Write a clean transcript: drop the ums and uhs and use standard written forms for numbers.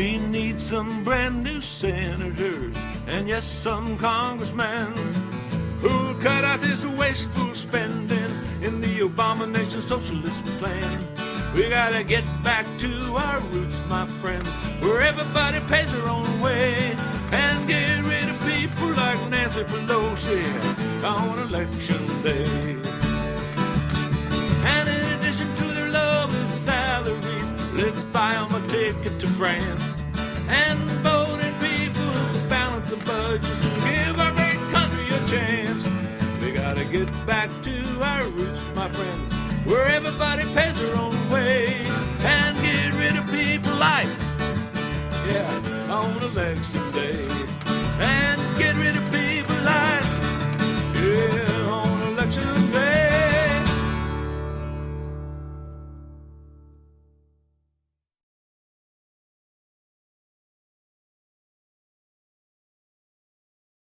We need some brand new senators, and yes, some congressmen who'll cut out this wasteful spending in the abomination socialist plan. We gotta get back to our roots, my friends, where everybody pays their own way, and get rid of people like Nancy Pelosi on election day. And in addition to their lovely salaries, let's buy them a ticket to France and vote in people who balance the budgets to give our great country a chance. We gotta get back to our roots, my friends, where everybody pays